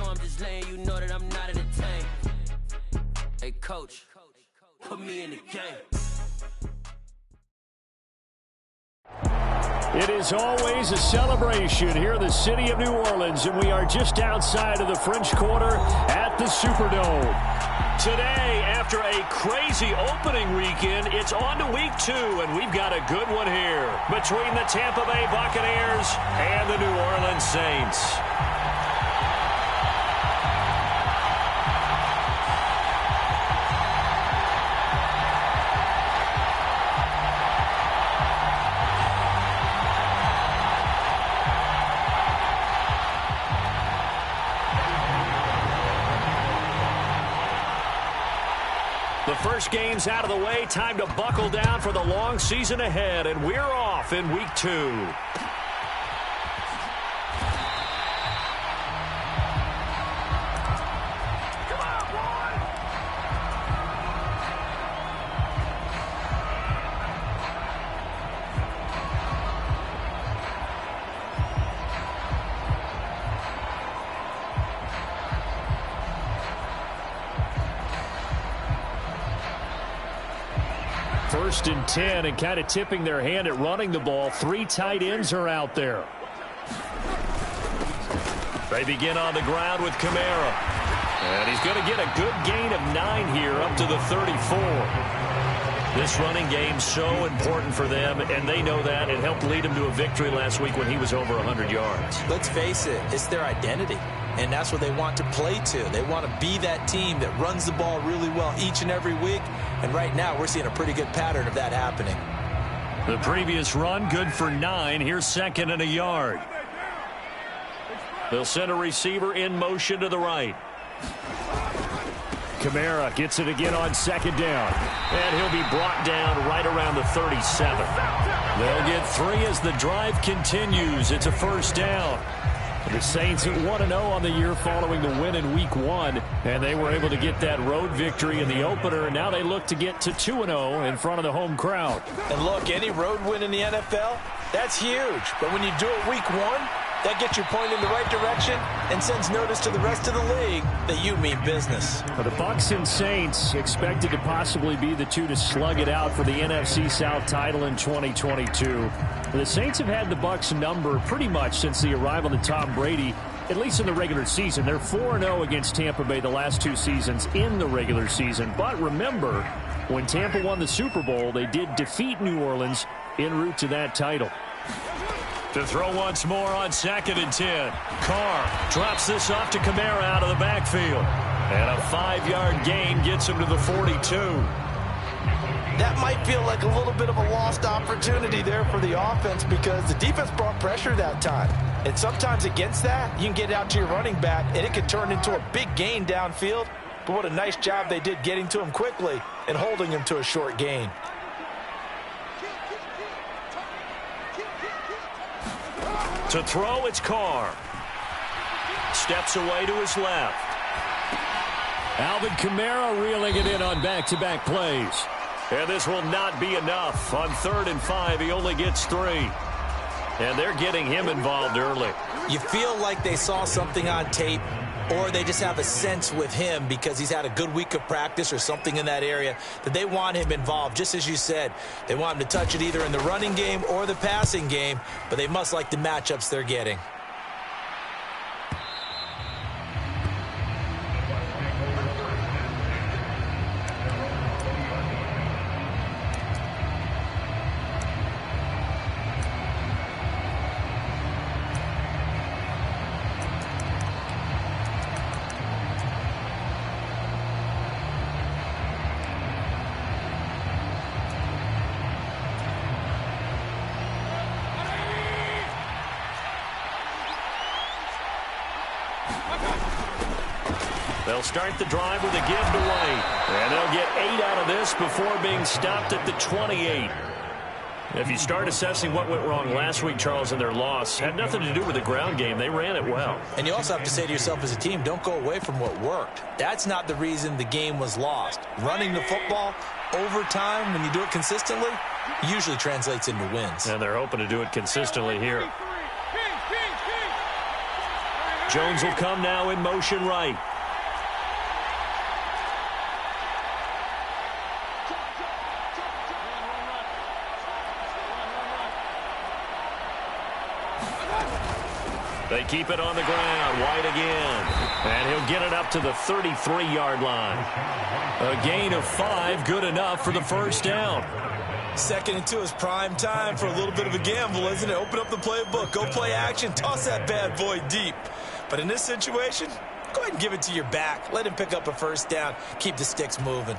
know I'm just letting you know that I'm not in the tank. Hey, coach, put me in the game. It is always a celebration here in the city of New Orleans, and we are just outside of the French Quarter at the Superdome. Today, after a crazy opening weekend, it's on to week 2, and we've got a good one here between the Tampa Bay Buccaneers and the New Orleans Saints. The first game's out of the way. Time to buckle down for the long season ahead, and we're off in week 2. First and 10, and kind of tipping their hand at running the ball. 3 tight ends are out there. They begin on the ground with Kamara. And he's going to get a good gain of 9 here up to the 34. This running game's so important for them, and they know that. It helped lead them to a victory last week when he was over 100 yards. Let's face it, it's their identity. And that's what they want to play to. They want to be that team that runs the ball really well each and every week. And right now, we're seeing a pretty good pattern of that happening. The previous run, good for 9. Here's 2nd and a yard. They'll send a receiver in motion to the right. Kamara gets it again on 2nd down. And he'll be brought down right around the 37. They'll get 3 as the drive continues. It's a first down. The Saints at 1-0 on the year following the win in week 1, and they were able to get that road victory in the opener, and now they look to get to 2-0 in front of the home crowd. And look, any road win in the NFL, that's huge. But when you do it week 1, that gets you pointed in the right direction and sends notice to the rest of the league that you mean business. The Bucs and Saints expected to possibly be the 2 to slug it out for the NFC South title in 2022. The Saints have had the Bucs number pretty much since the arrival of Tom Brady, at least in the regular season. They're 4-0 against Tampa Bay the last 2 seasons in the regular season. But remember, when Tampa won the Super Bowl, they did defeat New Orleans en route to that title. To throw once more on 2nd and 10. Carr drops this off to Kamara out of the backfield. And a 5-yard gain gets him to the 42. That might feel like a little bit of a lost opportunity there for the offense because the defense brought pressure that time. And sometimes against that, you can get out to your running back, and it can turn into a big gain downfield. But what a nice job they did getting to him quickly and holding him to a short gain. To throw, it's Carr. Steps away to his left. Alvin Kamara reeling it in on back-to-back plays. And this will not be enough. On 3rd and 5, he only gets 3. And they're getting him involved early. You feel like they saw something on tape, or they just have a sense with him because he's had a good week of practice or something in that area that they want him involved. Just as you said, they want him to touch it either in the running game or the passing game, but they must like the matchups they're getting. They'll start the drive with a give to White. And they'll get 8 out of this before being stopped at the 28. If you start assessing what went wrong last week, Charles, in their loss, had nothing to do with the ground game. They ran it well. And you also have to say to yourself as a team, don't go away from what worked. That's not the reason the game was lost. Running the football over time, when you do it consistently, usually translates into wins. And they're hoping to do it consistently here. Jones will come now in motion right. They keep it on the ground. White again. And he'll get it up to the 33-yard line. A gain of 5, good enough for the first down. 2nd and 2 is prime time for a little bit of a gamble, isn't it? Open up the playbook. Go play action. Toss that bad boy deep. But in this situation, go ahead and give it to your back. Let him pick up a first down. Keep the sticks moving.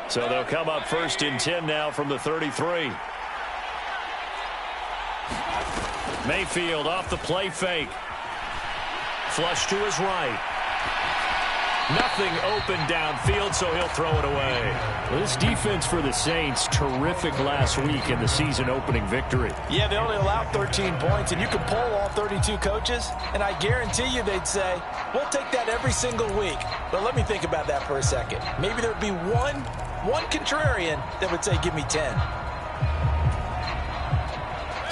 So they'll come up 1st and 10 now from the 33. Mayfield off the play fake. Flush to his right. Nothing open downfield, so he'll throw it away. This defense for the Saints, terrific last week in the season opening victory. Yeah, they only allowed 13 points, and you can poll all 32 coaches, and I guarantee you they'd say, we'll take that every single week. But let me think about that for a second. Maybe there'd be one contrarian that would say, give me 10.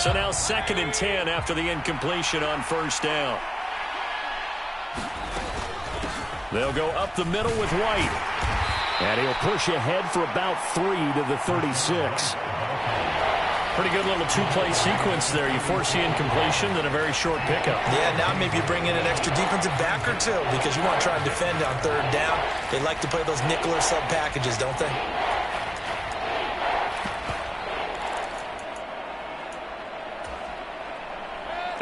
So now 2nd and 10 after the incompletion on first down. They'll go up the middle with White. And he'll push ahead for about 3 to the 36. Pretty good little two-play sequence there. You force the incompletion, then a very short pickup. Yeah, now maybe you bring in an extra defensive back or two because you want to try and defend on 3rd down. They like to play those nickel or sub packages, don't they?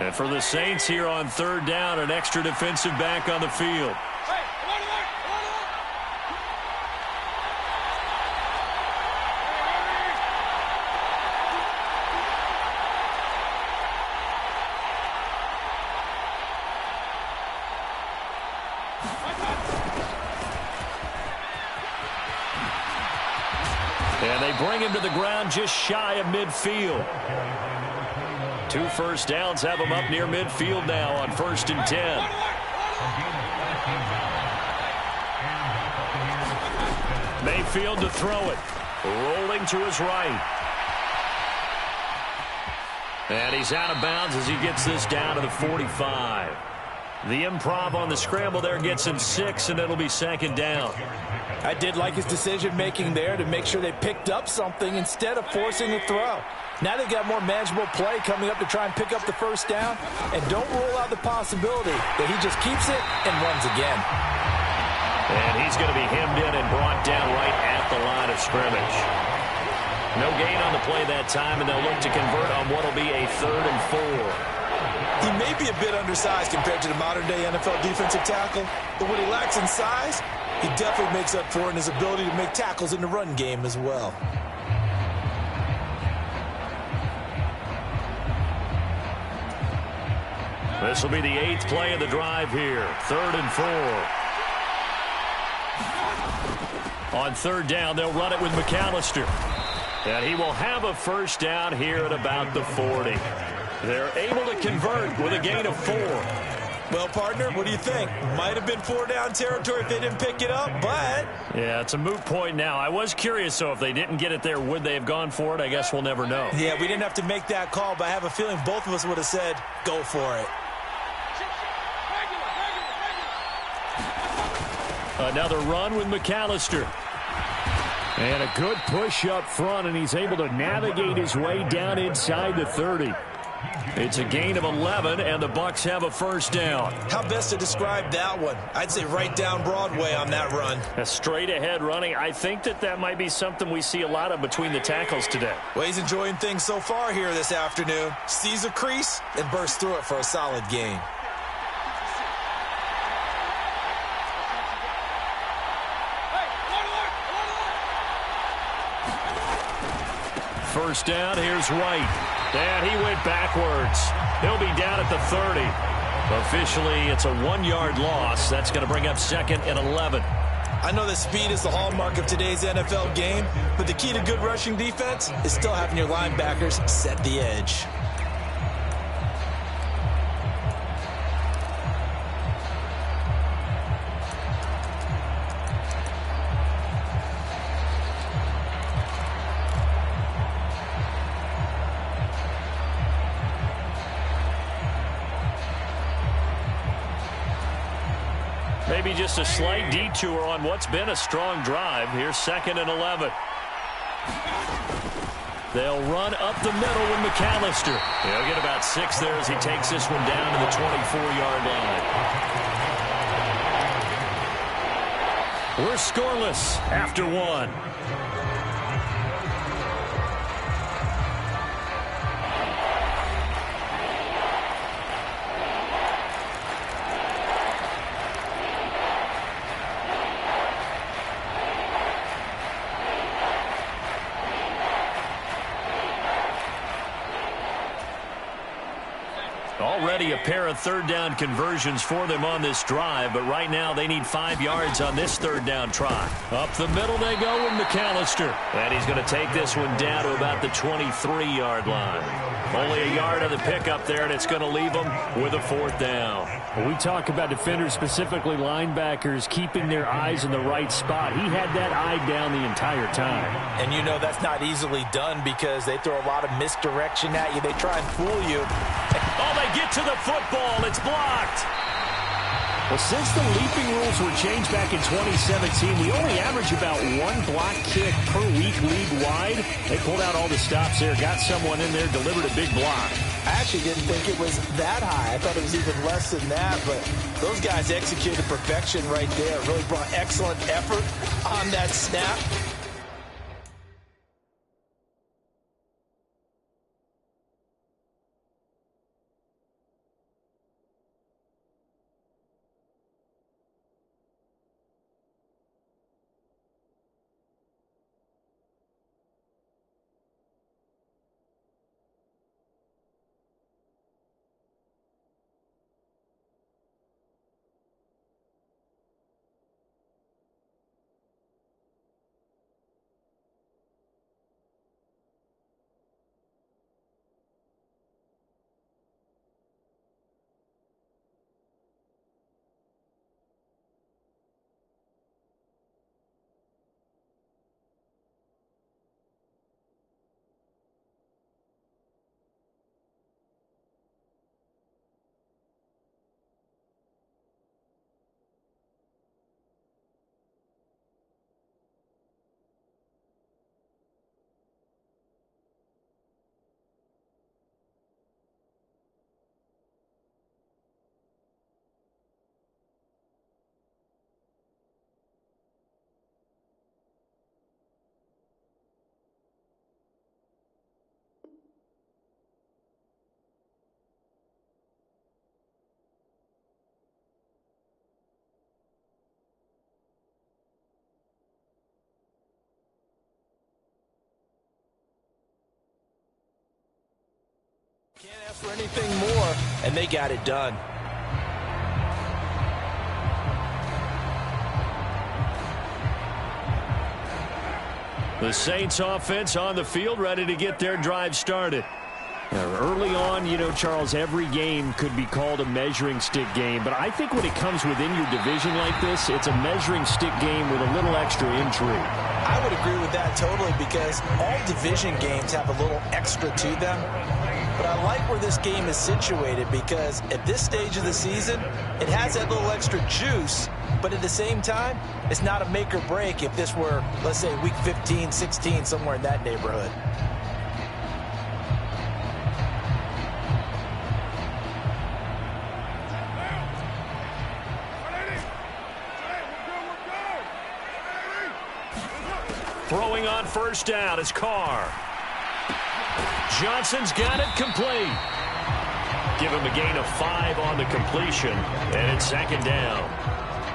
And for the Saints here on 3rd down, an extra defensive back on the field. And they bring him to the ground just shy of midfield. 2 first downs have him up near midfield now on 1st and 10. Mayfield to throw it. Rolling to his right. And he's out of bounds as he gets this down to the 45. The improv on the scramble there gets him 6, and it'll be 2nd down. I did like his decision-making there to make sure they picked up something instead of forcing a throw. Now they've got more manageable play coming up to try and pick up the first down, and don't rule out the possibility that he just keeps it and runs again. And he's going to be hemmed in and brought down right at the line of scrimmage. No gain on the play that time, and they'll look to convert on what will be a 3rd and 4. He may be a bit undersized compared to the modern-day NFL defensive tackle, but what he lacks in size, he definitely makes up for in his ability to make tackles in the run game as well. This will be the 8th play of the drive here. 3rd and 4. On 3rd down, they'll run it with McAllister. And he will have a first down here at about the 40. They're able to convert with a gain of 4. Well, partner, what do you think? Might have been 4-down territory if they didn't pick it up, but... Yeah, it's a moot point now. I was curious, so if they didn't get it there, would they have gone for it? I guess we'll never know. Yeah, we didn't have to make that call, but I have a feeling both of us would have said, go for it. Another run with McAllister. And a good push up front, and he's able to navigate his way down inside the 30. It's a gain of 11, and the Bucs have a first down. How best to describe that one? I'd say right down Broadway on that run. A straight-ahead running. I think that might be something we see a lot of between the tackles today. Well, he's enjoying things so far here this afternoon. Sees a crease and bursts through it for a solid gain. First down, here's White. And he went backwards. He'll be down at the 30. Officially, it's a 1-yard loss. That's going to bring up 2nd and 11. I know that speed is the hallmark of today's NFL game, but the key to good rushing defense is still having your linebackers set the edge. Maybe just a slight detour on what's been a strong drive. Here's 2nd and 11. They'll run up the middle with McAllister. He'll get about 6 there as he takes this one down to the 24-yard line. We're scoreless after 1. Already a pair of 3rd down conversions for them on this drive, but right now they need 5 yards on this 3rd down try. Up the middle they go with McAllister. And he's going to take this one down to about the 23-yard line. Only a yard on the pickup there, and it's going to leave them with a 4th down. We talk about defenders, specifically linebackers, keeping their eyes in the right spot. He had that eye down the entire time. And you know that's not easily done because they throw a lot of misdirection at you. They try and fool you. Oh, they get to the football. It's blocked. Well, since the leaping rules were changed back in 2017, we only average about 1 block kick per week league-wide. They pulled out all the stops there, got someone in there, delivered a big block. I actually didn't think it was that high. I thought it was even less than that, but those guys executed perfection right there. Really brought excellent effort on that snap. Can't ask for anything more, and they got it done. The Saints offense on the field, ready to get their drive started. Early on, you know, Charles, every game could be called a measuring stick game, but I think when it comes within your division like this, it's a measuring stick game with a little extra intrigue. I would agree with that totally because all division games have a little extra to them. But I like where this game is situated because at this stage of the season, it has that little extra juice, but at the same time, it's not a make or break if this were, let's say, week 15, 16, somewhere in that neighborhood. Throwing on 1st down is Carr. Johnson's got it complete. Give him a gain of 5 on the completion, and it's 2nd down.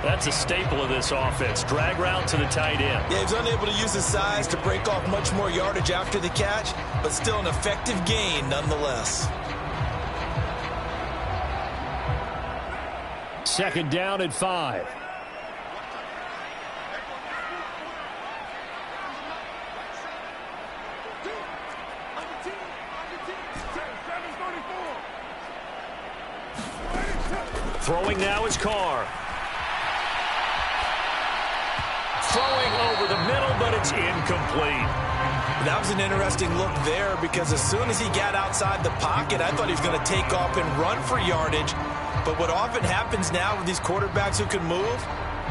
That's a staple of this offense. Drag route to the tight end. Yeah, he's unable to use his size to break off much more yardage after the catch, but still an effective gain nonetheless. 2nd down at 5. Throwing now is Carr. Throwing over the middle, but it's incomplete. That was an interesting look there because as soon as he got outside the pocket, I thought he was going to take off and run for yardage. But what often happens now with these quarterbacks who can move,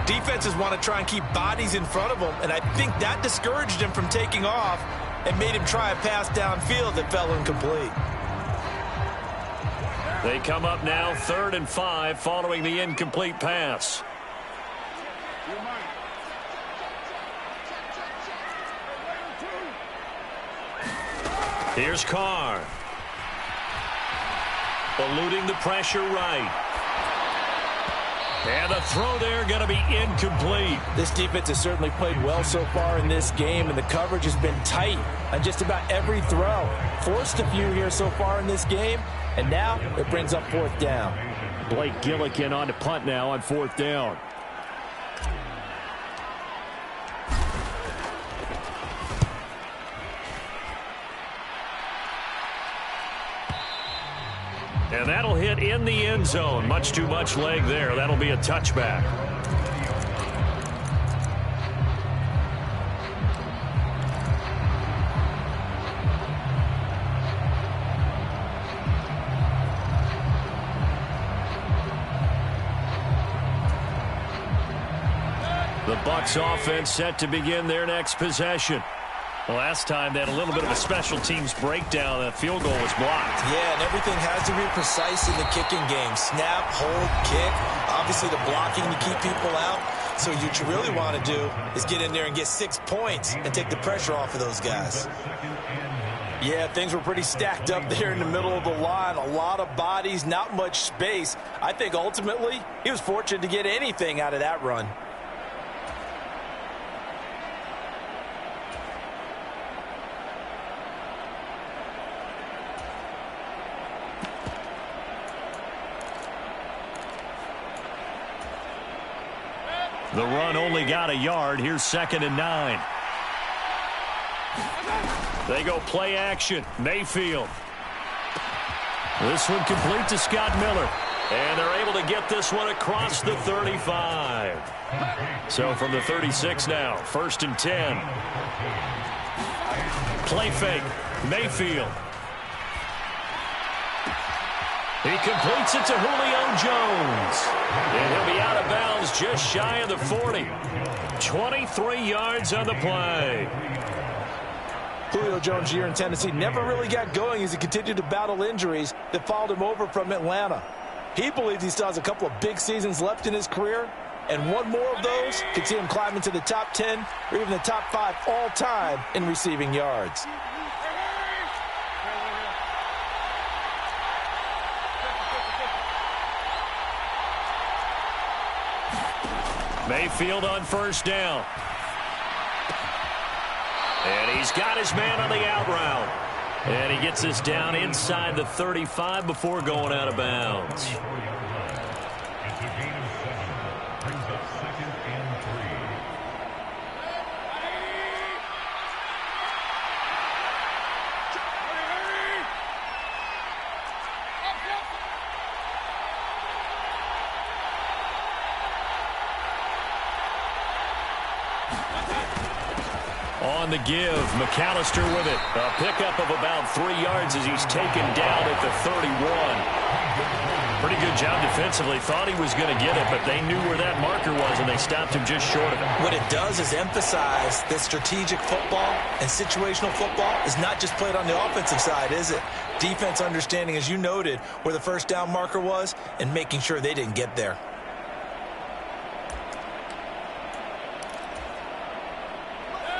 defenses want to try and keep bodies in front of them, and I think that discouraged him from taking off and made him try a pass downfield that fell incomplete. They come up now 3rd and 5 following the incomplete pass. Here's Carr. Eluding the pressure right. And the throw there going to be incomplete. This defense has certainly played well so far in this game, and the coverage has been tight on just about every throw. Forced a few here so far in this game, and now it brings up 4th down. Blake Gillikin on to punt now on 4th down. And that'll hit in the end zone. Much too much leg there. That'll be a touchback. The Bucs offense set to begin their next possession. Last time they had a little bit of a special teams breakdown. That field goal was blocked. Yeah, and everything has to be precise in the kicking game. Snap, hold, kick. Obviously the blocking to keep people out. So what you really want to do is get in there and get 6 points and take the pressure off of those guys. Yeah, things were pretty stacked up there in the middle of the line. A lot of bodies, not much space. I think ultimately he was fortunate to get anything out of that run. The run only got a yard. Here's 2nd and 9. They go play action. Mayfield. This one complete to Scott Miller. And they're able to get this one across the 35. So from the 36 now, 1st and 10. Play fake. Mayfield. He completes it to Julio Jones. And he'll be out of bounds just shy of the 40. 23 yards on the play. Julio Jones here in Tennessee never really got going as he continued to battle injuries that followed him over from Atlanta. He believes he still has a couple of big seasons left in his career, and one more of those could see him climb into the top 10 or even the top 5 all-time in receiving yards. Mayfield on 1st down. And he's got his man on the out route. And he gets this down inside the 35 before going out of bounds. On the give, McAllister with it. A pickup of about 3 yards as he's taken down at the 31. Pretty good job defensively. Thought he was going to get it, but they knew where that marker was, and they stopped him just short of it. What it does is emphasize that strategic football and situational football is not just played on the offensive side, is it? Defense understanding, as you noted, where the 1st down marker was and making sure they didn't get there.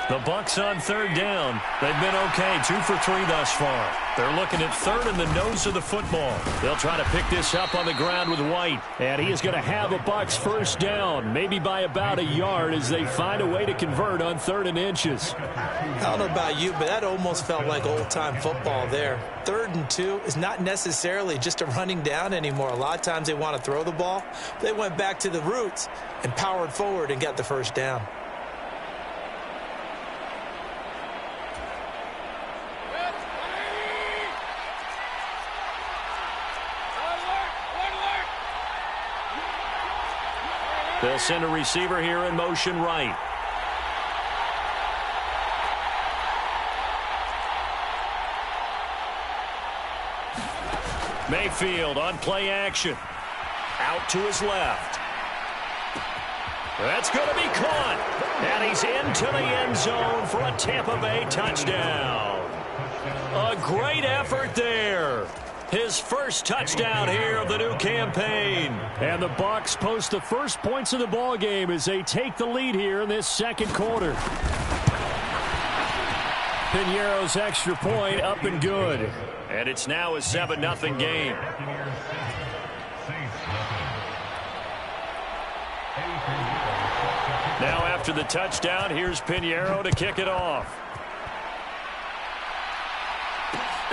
The Bucs on 3rd down. They've been okay, 2 for 3 thus far. They're looking at 3rd in the nose of the football. They'll try to pick this up on the ground with White. And he is going to have a Bucs 1st down, maybe by about a yard as they find a way to convert on 3rd and inches. I don't know about you, but that almost felt like old-time football there. 3rd and 2 is not necessarily just a running down anymore. A lot of times they want to throw the ball. They went back to the roots and powered forward and got the 1st down. They'll send a receiver here in motion right. Mayfield on play action. Out to his left. That's going to be caught. And he's into the end zone for a Tampa Bay touchdown. A great effort there. His first touchdown here of the new campaign. And the Bucs post the first points of the ball game as they take the lead here in this second quarter. Piñeiro's extra point up and good. And it's now a 7-0 game. Now after the touchdown, here's Piñeiro to kick it off.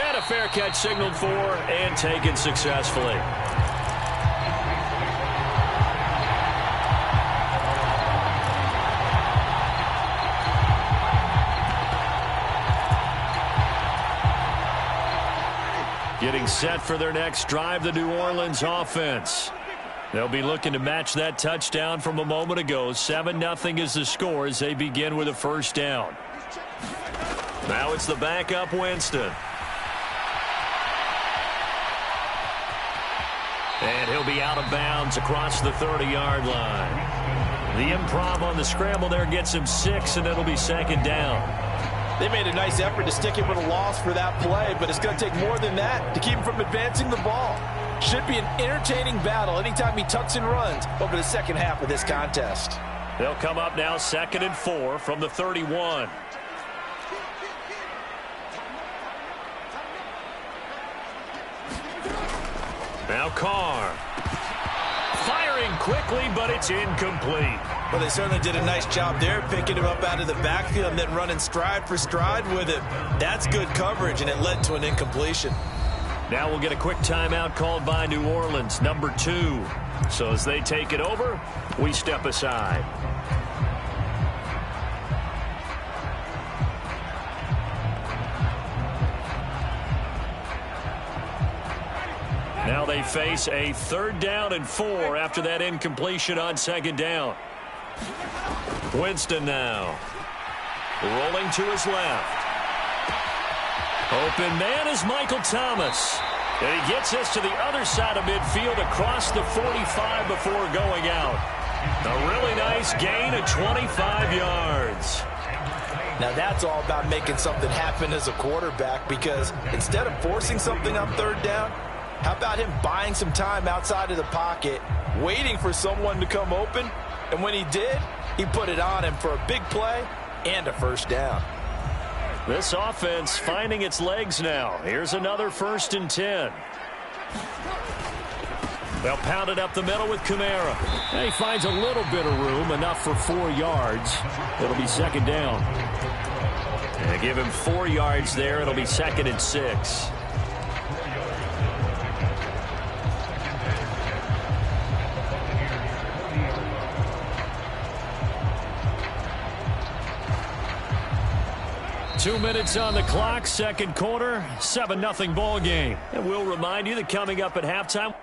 And a fair catch signaled for and taken successfully. Getting set for their next drive, the New Orleans offense. They'll be looking to match that touchdown from a moment ago. 7-0 is the score as they begin with a first down. Now it's the backup Winston. And he'll be out of bounds across the 30-yard line. The improv on the scramble there gets him 6, and it'll be second down. They made a nice effort to stick him with a loss for that play, but it's going to take more than that to keep him from advancing the ball. Should be an entertaining battle anytime he tucks and runs over the second half of this contest. They'll come up now 2nd and 4 from the 31. Now Carr. Firing quickly, but it's incomplete. Well, they certainly did a nice job there, picking him up out of the backfield and then running stride for stride with it. That's good coverage, and it led to an incompletion. Now we'll get a quick timeout called by New Orleans, number 2. So as they take it over, we step aside. Now they face a 3rd down and 4 after that incompletion on 2nd down. Winston now. Rolling to his left. Open man is Michael Thomas. And he gets this to the other side of midfield across the 45 before going out. A really nice gain of 25 yards. Now that's all about making something happen as a quarterback, because instead of forcing something on 3rd down, how about him buying some time outside of the pocket, waiting for someone to come open, and when he did, he put it on him for a big play and a first down. This offense finding its legs now. Here's another 1st and 10. They'll pound it up the middle with Kamara. And he finds a little bit of room, enough for 4 yards. It'll be 2nd down. And they give him 4 yards there. It'll be 2nd and 6. Two minutes on the clock, second quarter, 7-0 ball game. And we'll remind you that coming up at halftime.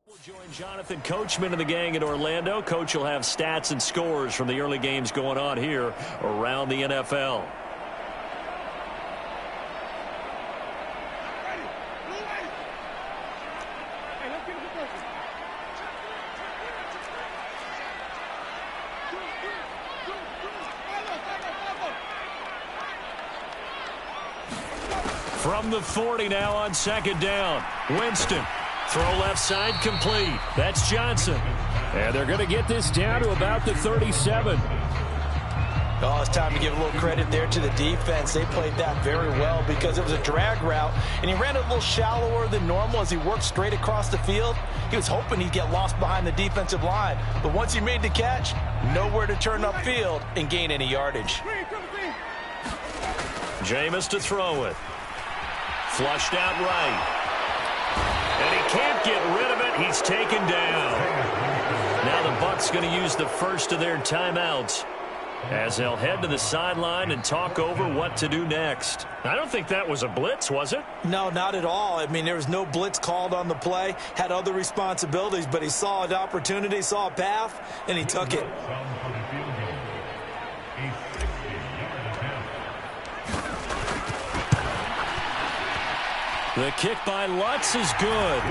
We'll join Jonathan Coachman and the gang in Orlando. Coach will have stats and scores from the early games going on here around the NFL. From the 40 now on second down. Winston. Throw left side complete. That's Johnson. And they're going to get this down to about the 37. Oh, it's time to give a little credit there to the defense. They played that very well because it was a drag route, and he ran it a little shallower than normal as he worked straight across the field. He was hoping he'd get lost behind the defensive line, but once he made the catch, nowhere to turn upfield and gain any yardage. Jameis to throw it. Flushed out right. And he can't get rid of it. He's taken down. Now the Bucs going to use the first of their timeouts as they'll head to the sideline and talk over what to do next. I don't think that was a blitz, was it? No, not at all. I mean, there was no blitz called on the play. Had other responsibilities, but he saw an opportunity, saw a path, and he took it. The kick by Lutz is good.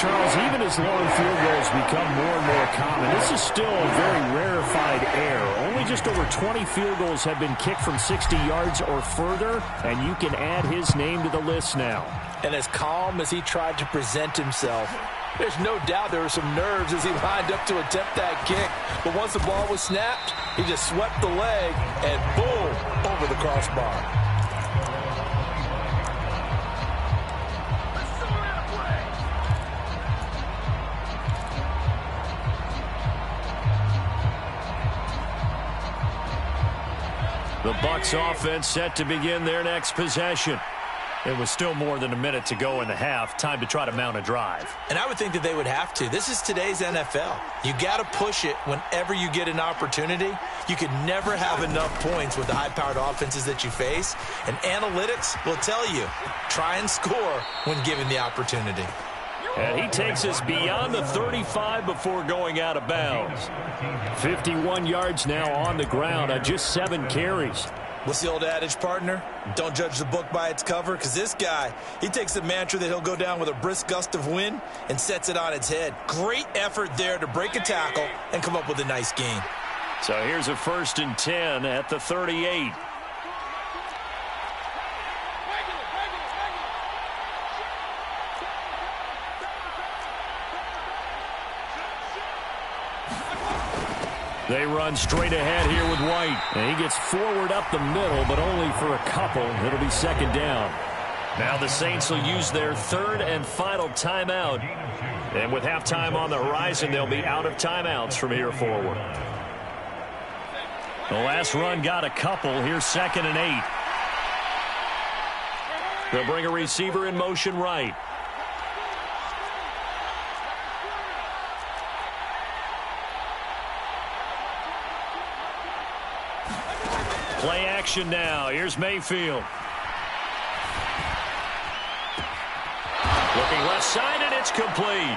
Charles, even as long field goals become more and more common, this is still a very rarefied air. Only just over 20 field goals have been kicked from 60 yards or further, and you can add his name to the list now. And as calm as he tried to present himself, there's no doubt there were some nerves as he lined up to attempt that kick. But once the ball was snapped, he just swept the leg and boom, over the crossbar. The Bucs offense set to begin their next possession. It was still more than a minute to go in the half. Time to try to mount a drive. And I would think that they would have to. This is today's NFL. You got to push it whenever you get an opportunity. You can never have enough points with the high-powered offenses that you face. And analytics will tell you, try and score when given the opportunity. And he takes us beyond the 35 before going out of bounds. 51 yards now on the ground on just 7 carries. What's the old adage, partner? Don't judge the book by its cover, because this guy, he takes the mantra that he'll go down with a brisk gust of wind and sets it on its head. Great effort there to break a tackle and come up with a nice gain. So here's a 1st and 10 at the 38. They run straight ahead here with White. And he gets forward up the middle, but only for a couple. It'll be 2nd down. Now the Saints will use their 3rd and final timeout. And with halftime on the horizon, they'll be out of timeouts from here forward. The last run got a couple. Here's 2nd and 8. They'll bring a receiver in motion right. Play action now. Here's Mayfield. Looking left side, and it's complete.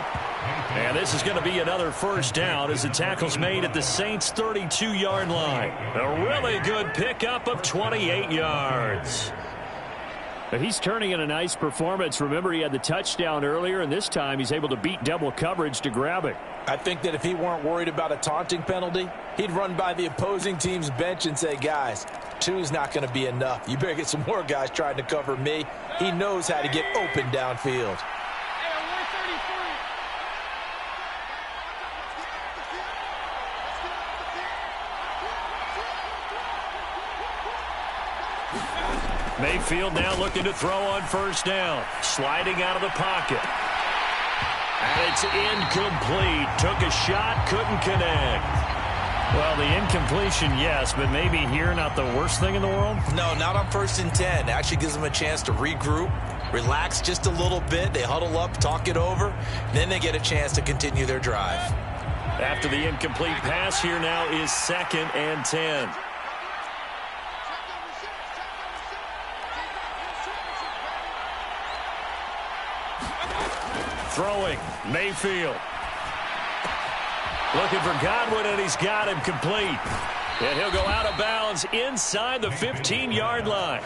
And this is going to be another 1st down as the tackle's made at the Saints' 32-yard line. A really good pickup of 28 yards. But he's turning in a nice performance. Remember, he had the touchdown earlier, and this time he's able to beat double coverage to grab it. I think that if he weren't worried about a taunting penalty, he'd run by the opposing team's bench and say, guys, 2 is not going to be enough. You better get some more guys trying to cover me. He knows how to get open downfield. Mayfield now looking to throw on 1st down. Sliding out of the pocket. And it's incomplete. Took a shot, couldn't connect. Well, the incompletion, yes, but maybe here not the worst thing in the world? No, not on 1st and 10. Actually gives them a chance to regroup, relax just a little bit. They huddle up, talk it over. Then they get a chance to continue their drive. After the incomplete pass, here now is 2nd and 10. Throwing, Mayfield. Looking for Godwin, and he's got him complete. And he'll go out of bounds inside the 15-yard line.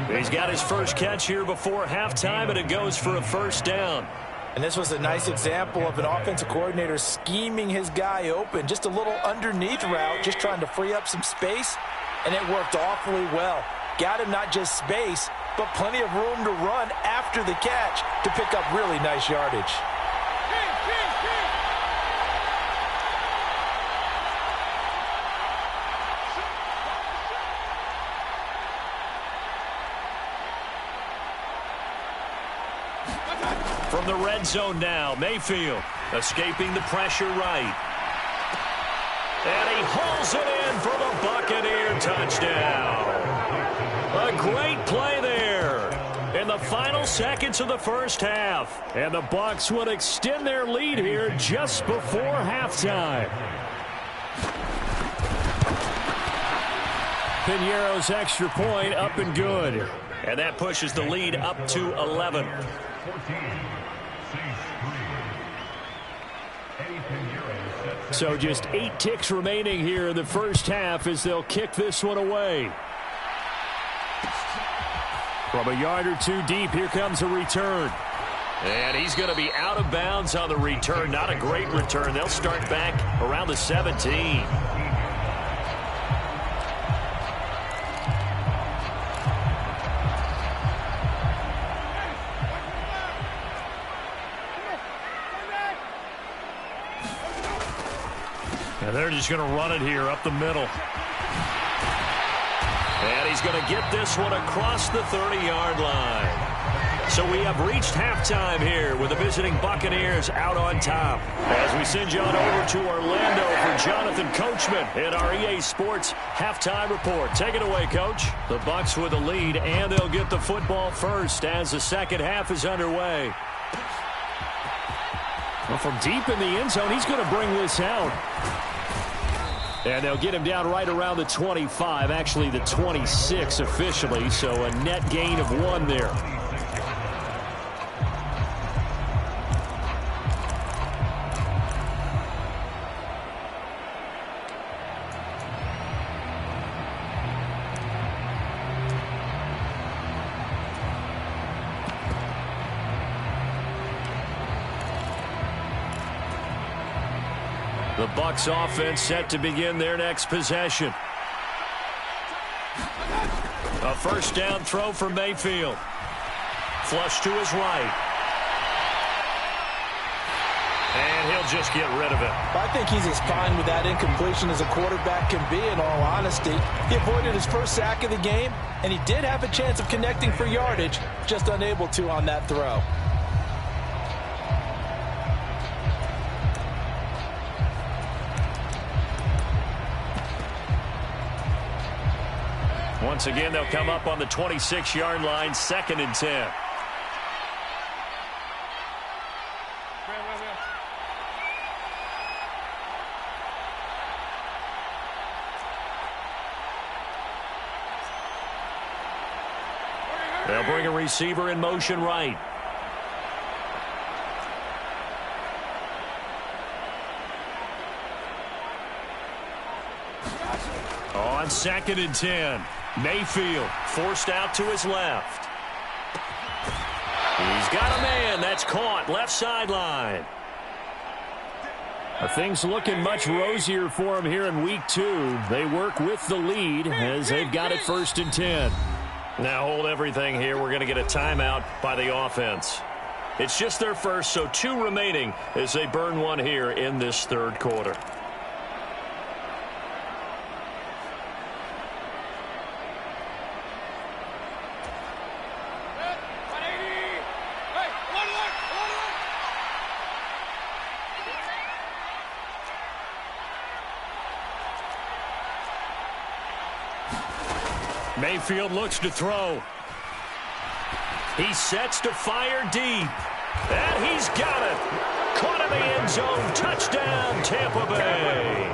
He's got his first catch here before halftime, and it goes for a 1st down. And this was a nice example of an offensive coordinator scheming his guy open. Just a little underneath route, just trying to free up some space, and it worked awfully well. Got him not just space, but plenty of room to run after the catch to pick up really nice yardage. From the red zone now, Mayfield escaping the pressure right. And he hauls it in for the Buccaneer touchdown. A great play there in the final seconds of the first half. And the Bucs would extend their lead here just before halftime. Pinheiro's extra point up and good. And that pushes the lead up to 11. So just 8 ticks remaining here in the first half as they'll kick this one away. From a yard or two deep, here comes a return. And he's going to be out of bounds on the return. Not a great return. They'll start back around the 17. And they're just going to run it here up the middle. And he's going to get this one across the 30-yard line. So we have reached halftime here with the visiting Buccaneers out on top. As we send you on over to Orlando for Jonathan Coachman in our EA Sports halftime report. Take it away, Coach. The Bucs with the lead, and they'll get the football first as the second half is underway. Well, from deep in the end zone, he's going to bring this out. And they'll get him down right around the 25, actually the 26 officially, so a net gain of 1 there. The Bucs offense set to begin their next possession. A first down throw for Mayfield. Flush to his right. And he'll just get rid of it. I think he's as fine with that incompletion as a quarterback can be, in all honesty. He avoided his first sack of the game, and he did have a chance of connecting for yardage, just unable to on that throw. Once again, they'll come up on the 26-yard line, 2nd and 10. They'll bring a receiver in motion right. On 2nd and 10. Mayfield forced out to his left. He's got a man. That's caught. Left sideline. Things looking much rosier for him here in week 2. They work with the lead as they've got it 1st and 10. Now hold everything here. We're going to get a timeout by the offense. It's just their first, so 2 remaining as they burn 1 here in this 3rd quarter. Mayfield looks to throw. He sets to fire deep. And he's got it. Caught in the end zone. Touchdown, Tampa Bay.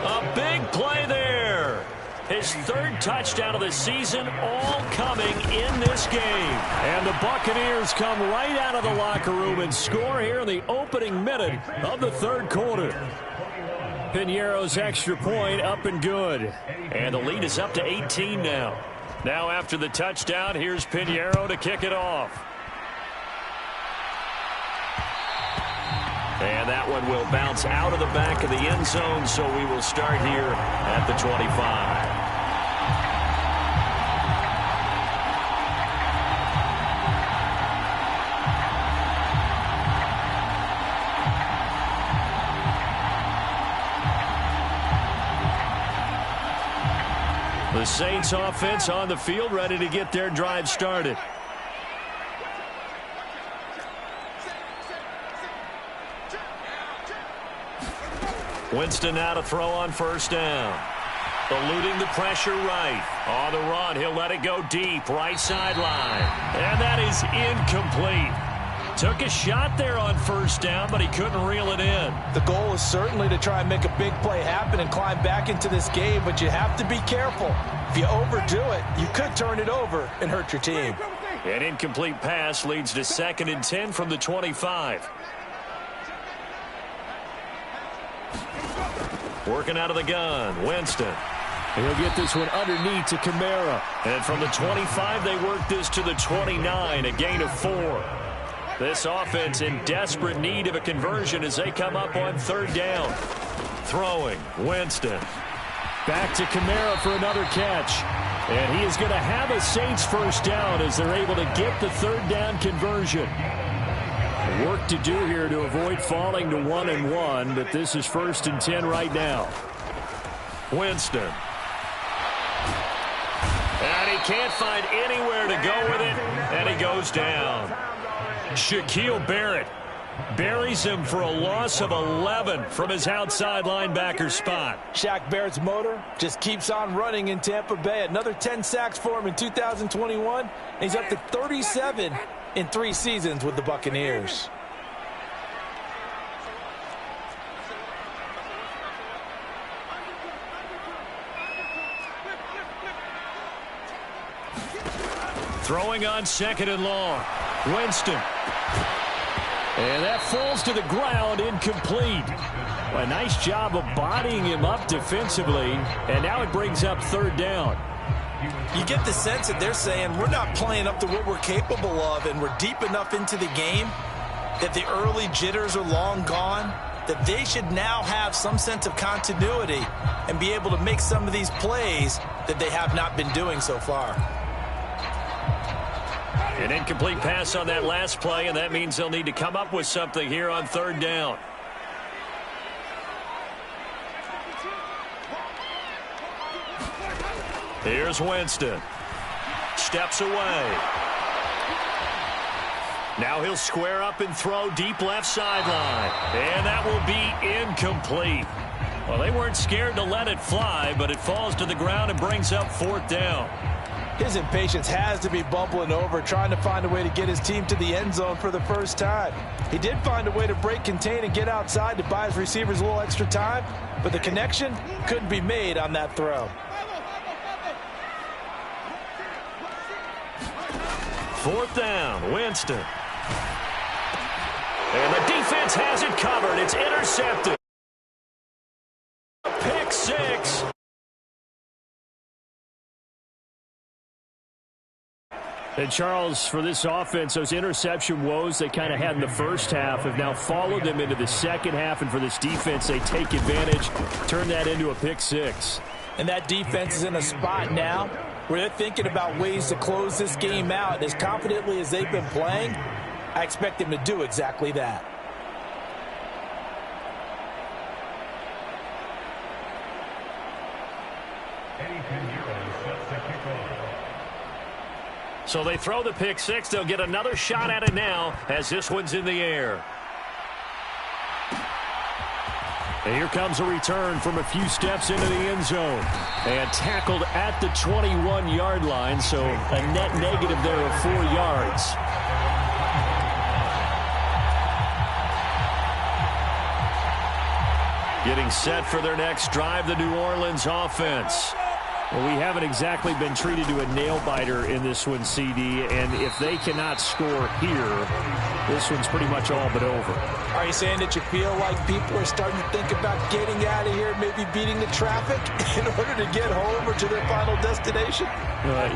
A big play there. His 3rd touchdown of the season, all coming in this game. And the Buccaneers come right out of the locker room and score here in the opening minute of the 3rd quarter. Pinheiro's extra point up and good. And the lead is up to 18 now. Now after the touchdown, here's Pinheiro to kick it off. And that one will bounce out of the back of the end zone, so we will start here at the 25. The Saints offense on the field, ready to get their drive started. Winston now to throw on first down. Eluding the pressure right. On the run, he'll let it go deep, right sideline. And that is incomplete. Took a shot there on first down, but he couldn't reel it in. The goal is certainly to try and make a big play happen and climb back into this game, but you have to be careful. If you overdo it, you could turn it over and hurt your team. An incomplete pass leads to 2nd and 10 from the 25. Working out of the gun, Winston. He'll get this one underneath to Kamara. And from the 25, they work this to the 29, a gain of 4. This offense in desperate need of a conversion as they come up on 3rd down. Throwing, Winston. Back to Kamara for another catch. And he is going to have a Saints first down as they're able to get the 3rd down conversion. Work to do here to avoid falling to 1-1, but this is 1st and 10 right now. Winston. And he can't find anywhere to go with it, and he goes down. Shaquille Barrett buries him for a loss of 11 from his outside linebacker spot. Shaq Barrett's motor just keeps on running in Tampa Bay. Another 10 sacks for him in 2021. And he's up to 37 in 3 seasons with the Buccaneers. Throwing on 2nd and long. Winston. And that falls to the ground, incomplete. A nice job of bodying him up defensively, and now it brings up 3rd down. You get the sense that they're saying we're not playing up to what we're capable of, and we're deep enough into the game that the early jitters are long gone, that they should now have some sense of continuity and be able to make some of these plays that they have not been doing so far. An incomplete pass on that last play, and that means they'll need to come up with something here on 3rd down. Here's Winston. Steps away. Now he'll square up and throw deep left sideline. And that will be incomplete. Well, they weren't scared to let it fly, but it falls to the ground and brings up 4th down. His impatience has to be bubbling over, trying to find a way to get his team to the end zone for the first time. He did find a way to break, contain, and get outside to buy his receivers a little extra time, but the connection couldn't be made on that throw. 4th down, Winston. And the defense has it covered. It's intercepted. Pick 6. And Charles, for this offense, those interception woes they kind of had in the first half have now followed them into the second half. And for this defense, they take advantage, turn that into a pick 6. And that defense is in a spot now where they're thinking about ways to close this game out. As confidently as they've been playing, I expect them to do exactly that. So they throw the pick 6. They'll get another shot at it now as this one's in the air. And here comes a return from a few steps into the end zone. And tackled at the 21-yard line, so a net negative there of 4 yards. Getting set for their next drive, the New Orleans offense. Well, we haven't exactly been treated to a nail-biter in this one, CD, and if they cannot score here, this one's pretty much all but over. Are you saying that you feel like people are starting to think about getting out of here, maybe beating the traffic in order to get home or to their final destination?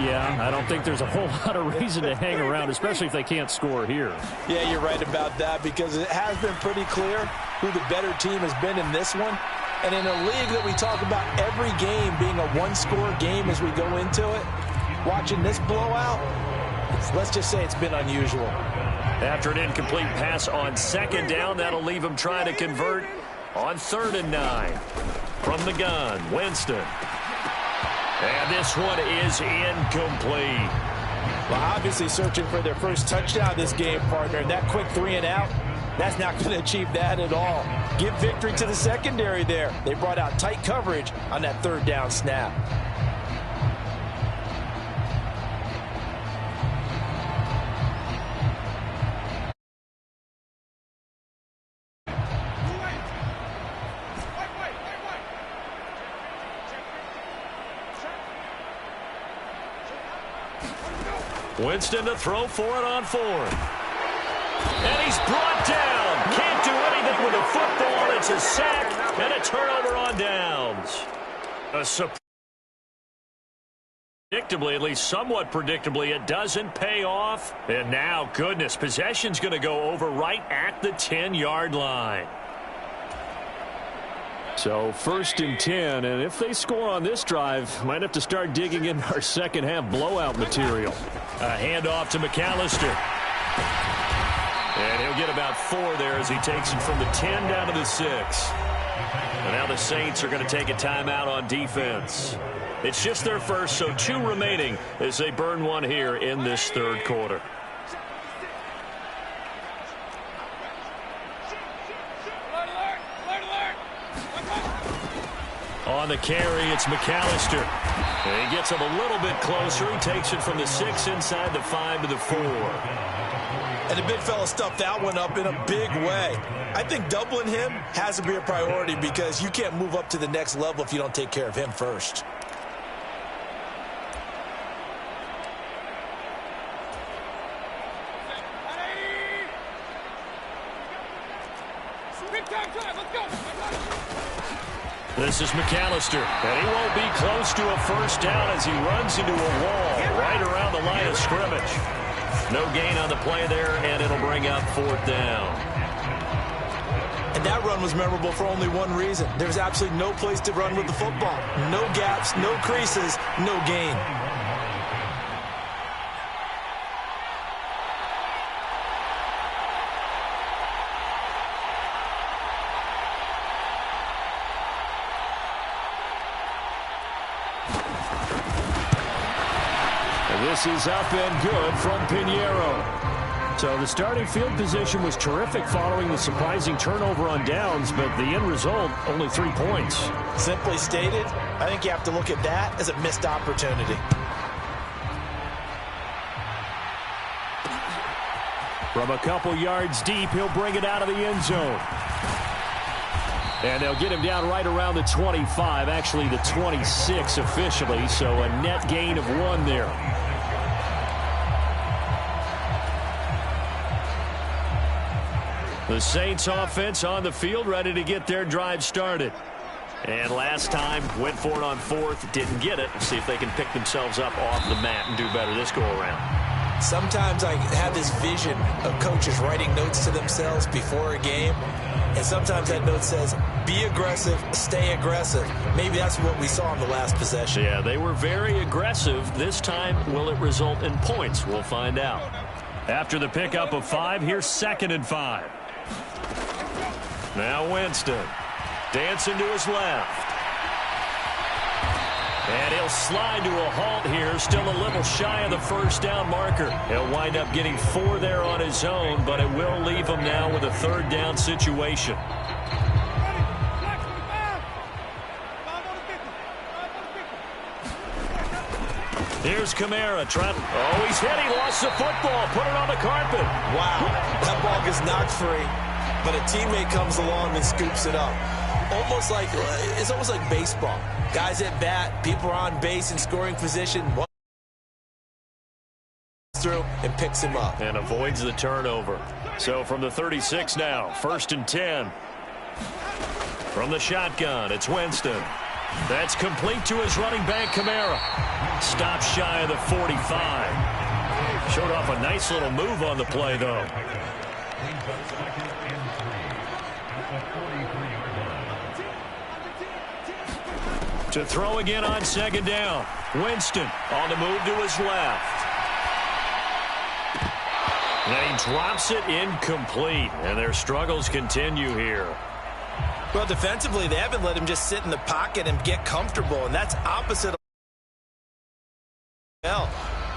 Yeah, I don't think there's a whole lot of reason to hang around, especially if they can't score here. Yeah, you're right about that, because it has been pretty clear who the better team has been in this one. And in a league that we talk about every game being a one-score game as we go into it, watching this blowout, let's just say it's been unusual. After an incomplete pass on 2nd down, that'll leave them trying to convert on 3rd and 9. From the gun, Winston. And this one is incomplete. Well, obviously searching for their first touchdown this game, partner. And that quick 3 and out, that's not going to achieve that at all. Give victory to the secondary there. They brought out tight coverage on that 3rd down snap. Winston to throw for it on 4th. And he's brought down. Can't do anything with a football. It's a sack and a turnover on downs. Predictably, at least somewhat predictably, it doesn't pay off. And now, goodness, possession's going to go over right at the 10-yard line. So 1st and 10, and if they score on this drive, might have to start digging in our second-half blowout material. A handoff to McAllister. And he'll get about 4 there as he takes it from the 10 down to the 6. And now the Saints are going to take a timeout on defense. It's just their first, so 2 remaining as they burn one here in this 3rd quarter. On the carry, it's McAllister. And he gets him a little bit closer. He takes it from the 6 inside the 5 to the 4. And the big fella stuffed that one up in a big way. I think doubling him has to be a priority because you can't move up to the next level if you don't take care of him first. This is McAllister, and he won't be close to a first down as he runs into a wall right around the line of scrimmage. No gain on the play there, and it'll bring up 4th down. And that run was memorable for only one reason. There's absolutely no place to run with the football. No gaps, no creases, no gain. This is up and good from Pinheiro. So the starting field position was terrific following the surprising turnover on downs, but the end result, only 3 points. Simply stated, I think you have to look at that as a missed opportunity. From a couple yards deep, he'll bring it out of the end zone. And they'll get him down right around the 25, actually the 26 officially, so a net gain of 1 there. The Saints offense on the field, ready to get their drive started. And last time, went for it on 4th, didn't get it. See if they can pick themselves up off the mat and do better this go-around. Sometimes I have this vision of coaches writing notes to themselves before a game, and sometimes that note says, be aggressive, stay aggressive. Maybe that's what we saw in the last possession. Yeah, they were very aggressive. This time, will it result in points? We'll find out. After the pickup of 5, here's 2nd and 5. Now Winston, dancing to his left. And he'll slide to a halt here, still a little shy of the first down marker. He'll wind up getting 4 there on his own, but it will leave him now with a 3rd down situation. Here's Kamara. Oh, he's hit. He lost the football. Put it on the carpet. Wow, that ball gets knocked free, but a teammate comes along and scoops it up. It's almost like baseball. Guys at bat, people are on base in scoring position. One through and picks him up. And avoids the turnover. So from the 36 now, 1st and 10. From the shotgun, it's Winston. That's complete to his running back, Kamara. Stops shy of the 45. Showed off a nice little move on the play, though. To throw again on 2nd down. Winston on the move to his left. And he drops it incomplete. And their struggles continue here. Well, defensively, they haven't let him just sit in the pocket and get comfortable, and that's opposite Well,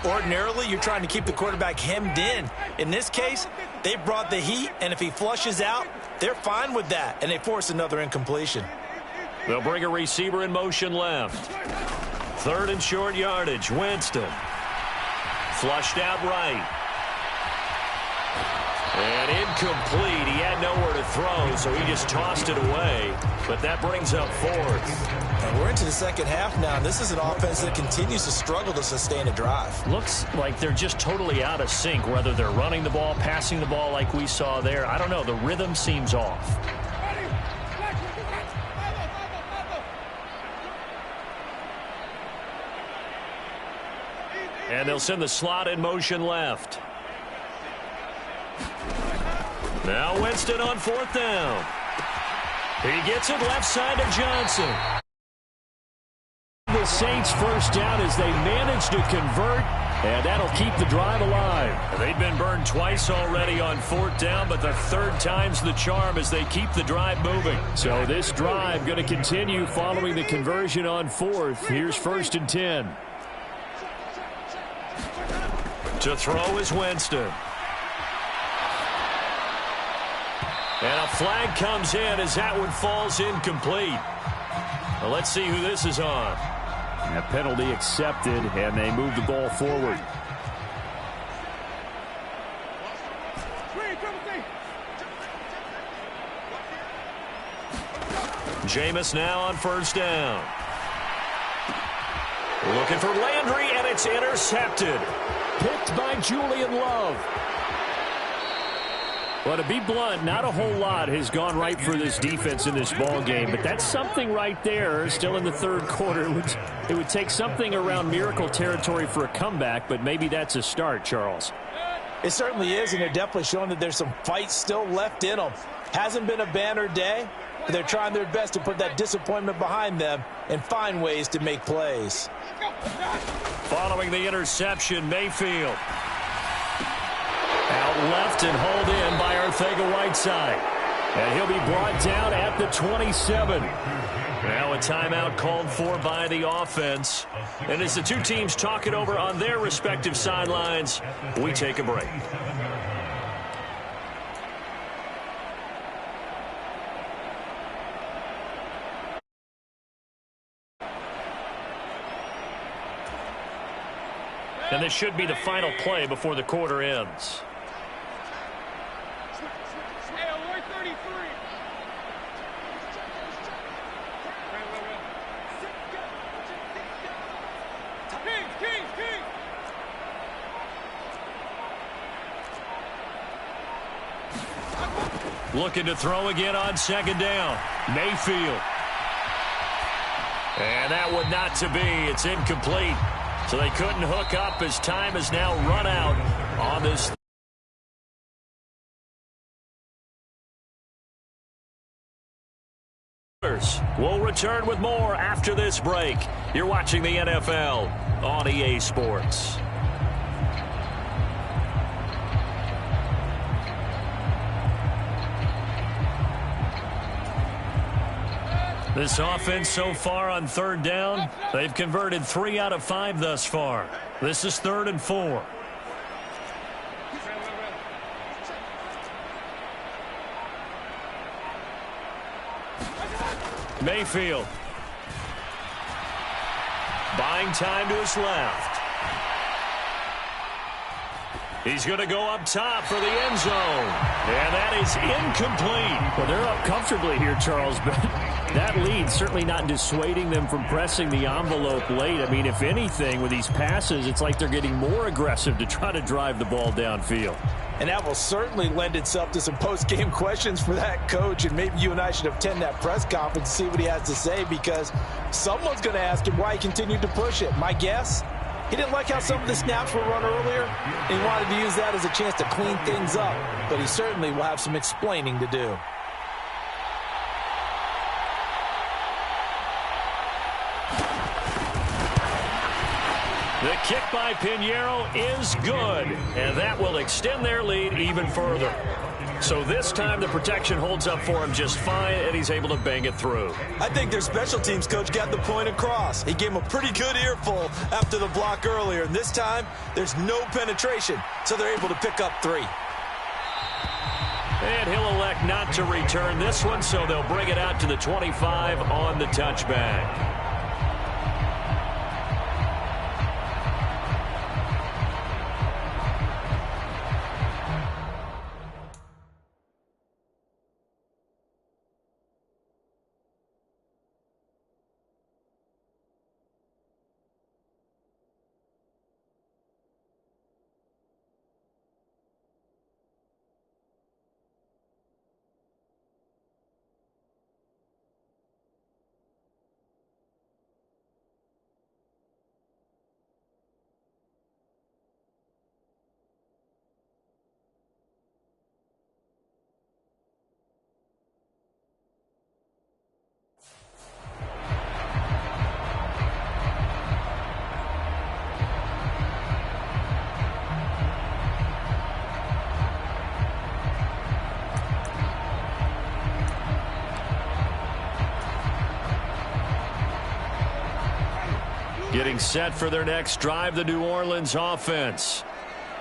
ordinarily, you're trying to keep the quarterback hemmed in. In this case, they brought the heat, and if he flushes out, they're fine with that, and they force another incompletion. They'll bring a receiver in motion left. 3rd and short yardage. Winston. Flushed out right. And incomplete. He had nowhere to throw, so he just tossed it away. But that brings up 4th. And we're into the second half now, and this is an offense that continues to struggle to sustain a drive. Looks like they're just totally out of sync, whether they're running the ball, passing the ball like we saw there. I don't know. The rhythm seems off. And they'll send the slot in motion left. Now Winston on 4th down. He gets it left side to Johnson. The Saints first down as they manage to convert, and that'll keep the drive alive. They've been burned twice already on 4th down, but the 3rd time's the charm as they keep the drive moving. So this drive going to continue following the conversion on 4th. Here's 1st and 10. To throw is Winston. And a flag comes in as that one falls incomplete. Well, let's see who this is on. A penalty accepted, and they move the ball forward. Jameis now on 1st down. Looking for Landry, and it's intercepted. Picked by Julian Love. Well, to be blunt, not a whole lot has gone right for this defense in this ball game, but that's something right there. Still in the 3rd quarter, it would take something around miracle territory for a comeback, but maybe that's a start, Charles. It certainly is, and they're definitely showing that there's some fight still left in them. Hasn't been a banner day, but they're trying their best to put that disappointment behind them and find ways to make plays. Following the interception, Mayfield. Out left and hauled in by Arcega-Whiteside. And he'll be brought down at the 27. Now a timeout called for by the offense. And as the two teams talk it over on their respective sidelines, we take a break. And this should be the final play before the quarter ends. Looking to throw again on 2nd down. Mayfield. And that one not to be. It's incomplete. So they couldn't hook up as time has now run out on this. We'll return with more after this break. You're watching the NFL on EA Sports. This offense so far on 3rd down, they've converted 3 out of 5 thus far. This is 3rd and 4. Mayfield. Buying time to his left. He's going to go up top for the end zone. And that is incomplete. Well, they're up comfortably here, Charles, but that lead certainly not dissuading them from pressing the envelope late. I mean, if anything, with these passes, it's like they're getting more aggressive to try to drive the ball downfield. And that will certainly lend itself to some post-game questions for that coach. And maybe you and I should attend that press conference and see what he has to say, because someone's going to ask him why he continued to push it. My guess, he didn't like how some of the snaps were run earlier, and he wanted to use that as a chance to clean things up. But he certainly will have some explaining to do. The kick by Pinheiro is good, and that will extend their lead even further. So this time the protection holds up for him just fine, and he's able to bang it through. I think their special teams coach got the point across. He gave him a pretty good earful after the block earlier, and this time there's no penetration, so they're able to pick up 3. And he'll elect not to return this one, so they'll bring it out to the 25 on the touchback. Getting set for their next drive, the New Orleans offense.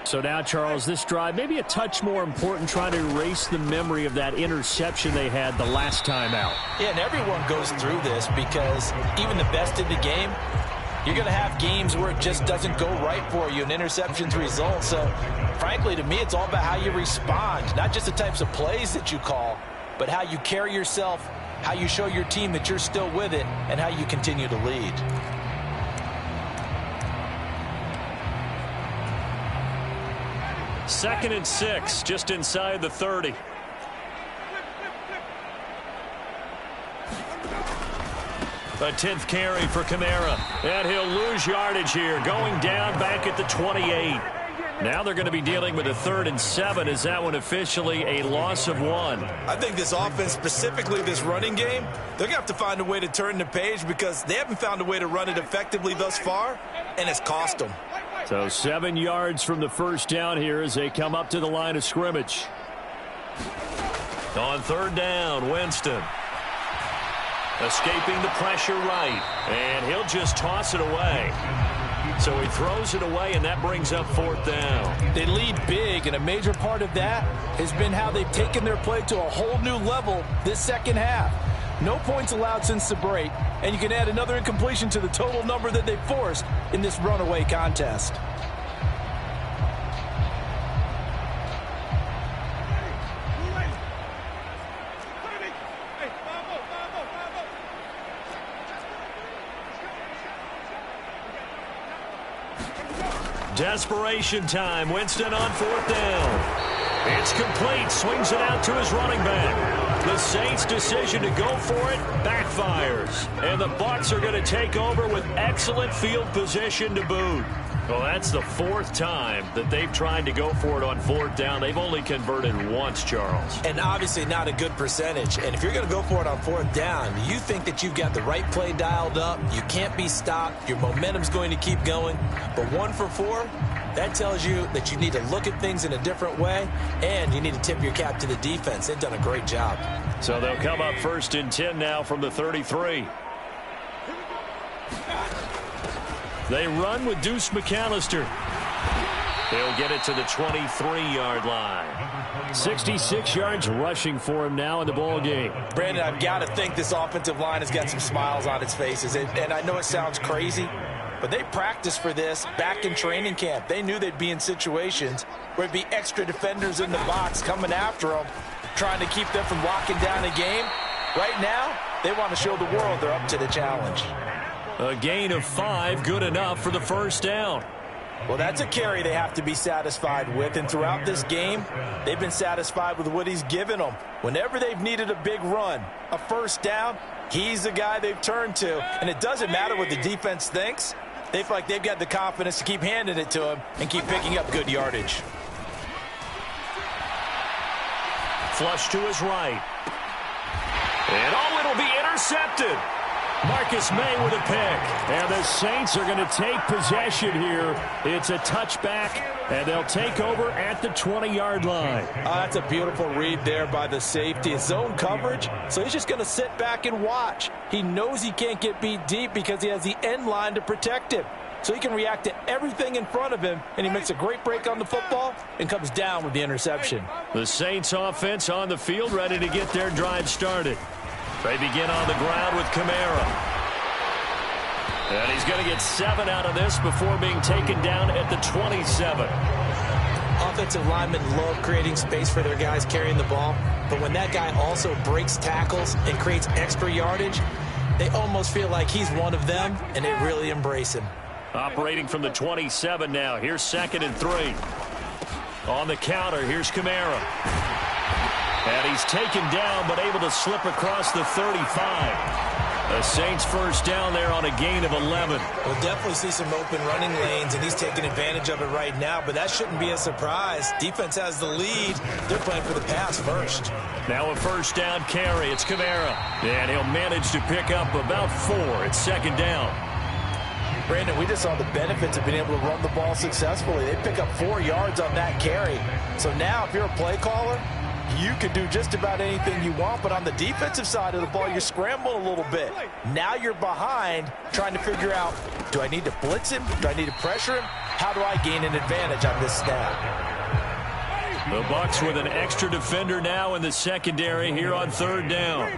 So now, Charles, this drive maybe a touch more important, trying to erase the memory of that interception they had the last time out. Yeah, and everyone goes through this because even the best in the game, you're going to have games where it just doesn't go right for you, and interceptions result. So, frankly, to me, it's all about how you respond, not just the types of plays that you call, but how you carry yourself, how you show your team that you're still with it, and how you continue to lead. Second and 6, just inside the 30. A 10th carry for Kamara. And he'll lose yardage here, going down back at the 28. Now they're going to be dealing with a 3rd and 7. Is that one officially a loss of 1? I think this offense, specifically this running game, they're going to have to find a way to turn the page because they haven't found a way to run it effectively thus far, and it's cost them. So 7 yards from the first down here as they come up to the line of scrimmage. On 3rd down, Winston. Escaping the pressure right. And he'll just toss it away. So he throws it away, and that brings up 4th down. They lead big, and a major part of that has been how they've taken their play to a whole new level this second half. No points allowed since the break, and you can add another incompletion to the total number that they forced in this runaway contest. Desperation time. Winston on 4th down. It's complete. Swings it out to his running back. The Saints' decision to go for it backfires. And the Bucs are going to take over with excellent field position to boot. Well, that's the 4th time that they've tried to go for it on 4th down. They've only converted once, Charles. And obviously not a good percentage. And if you're going to go for it on 4th down, you think that you've got the right play dialed up. You can't be stopped. Your momentum's going to keep going. But 1 for 4, that tells you that you need to look at things in a different way, and you need to tip your cap to the defense. They've done a great job. So they'll come up 1st and 10 now from the 33. They run with Deuce McAllister. They'll get it to the 23-yard line. 66 yards rushing for him now in the ball game. Brandon, I've got to think this offensive line has got some smiles on its faces. And I know it sounds crazy, but they practiced for this back in training camp. They knew they'd be in situations where it'd be extra defenders in the box coming after them, trying to keep them from locking down a game. Right now, they want to show the world they're up to the challenge. A gain of 5, good enough for the 1st down. Well, that's a carry they have to be satisfied with, and throughout this game, they've been satisfied with what he's given them. Whenever they've needed a big run, a 1st down, he's the guy they've turned to. And it doesn't matter what the defense thinks. They feel like they've got the confidence to keep handing it to him and keep picking up good yardage. Flush to his right. And it'll be intercepted. Marcus May with a pick. And the Saints are going to take possession here. It's a touchback, and they'll take over at the 20-yard line. That's a beautiful read there by the safety. It's zone coverage, so he's just going to sit back and watch. He knows he can't get beat deep because he has the end line to protect him. So he can react to everything in front of him, and he makes a great break on the football and comes down with the interception. The Saints offense on the field, ready to get their drive started. They begin on the ground with Kamara. And he's going to get 7 out of this before being taken down at the 27. Offensive linemen love creating space for their guys carrying the ball, but when that guy also breaks tackles and creates extra yardage, they almost feel like he's one of them, and they really embrace him. Operating from the 27 now. Here's 2nd and 3. On the counter, here's Kamara. And he's taken down, but able to slip across the 35. The Saints first down there on a gain of 11. We'll definitely see some open running lanes, and he's taking advantage of it right now, but that shouldn't be a surprise. Defense has the lead. They're playing for the pass first. Now a first down carry. It's Kamara. And he'll manage to pick up about 4. It's 2nd down. Brandon, we just saw the benefits of being able to run the ball successfully. They pick up 4 yards on that carry. So now if you're a play caller, you can do just about anything you want, but on the defensive side of the ball, you scramble a little bit. Now you're behind trying to figure out, do I need to blitz him? Do I need to pressure him? How do I gain an advantage on this snap? The Bucs with an extra defender now in the secondary here on 3rd down.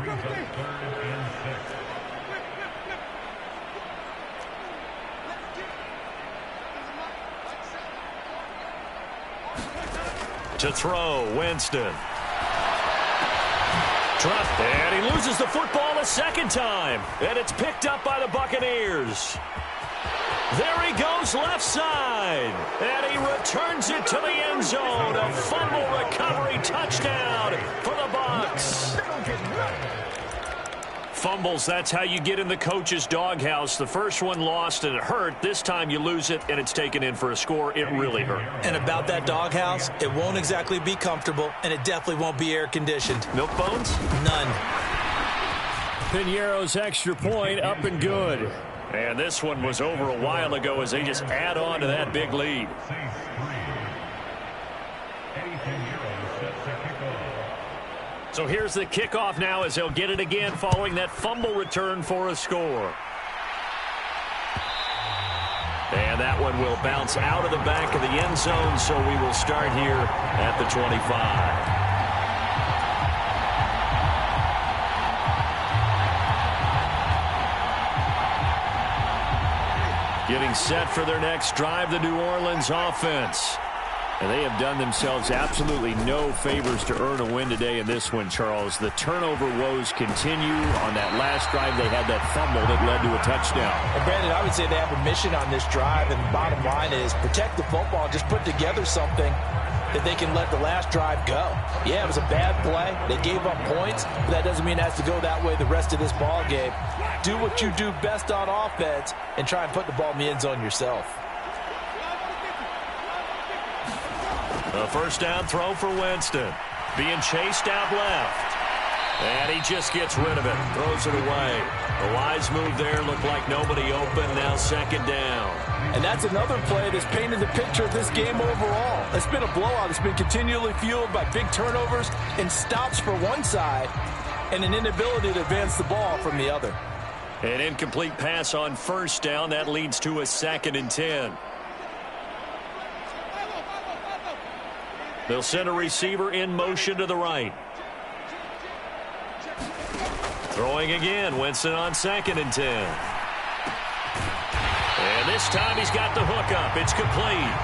To throw, Winston. Dropped, and he loses the football a 2nd time. And it's picked up by the Buccaneers. There he goes left side. And he returns it to the end zone. A fumble recovery touchdown for the Bucs. Fumbles, that's how you get in the coach's doghouse. The first one lost and it hurt. This time you lose it and it's taken in for a score. It really hurt. And about that doghouse, it won't exactly be comfortable, and it definitely won't be air-conditioned. Milk bones? None. Pinheiro's extra point up and good. And this one was over a while ago as they just add on to that big lead. So here's the kickoff now as they'll get it again following that fumble return for a score. And that one will bounce out of the back of the end zone, so we will start here at the 25. Getting set for their next drive, the New Orleans offense. And they have done themselves absolutely no favors to earn a win today in this one, Charles. The turnover woes continue. On that last drive, they had that fumble that led to a touchdown. And Brandon, I would say they have a mission on this drive, and the bottom line is protect the football, just put together something that they can let the last drive go. Yeah, it was a bad play. They gave up points, but that doesn't mean it has to go that way the rest of this ball game. Do what you do best on offense and try and put the ball in the end zone yourself. A first down throw for Winston. Being chased out left. And he just gets rid of it. Throws it away. A wise move there. Looked like nobody open. Now 2nd down. And that's another play that's painted the picture of this game overall. It's been a blowout. It's been continually fueled by big turnovers and stops for one side and an inability to advance the ball from the other. An incomplete pass on first down. That leads to a 2nd and 10. They'll send a receiver in motion to the right. Throwing again. Winston on 2nd and 10. And this time he's got the hook up. It's complete.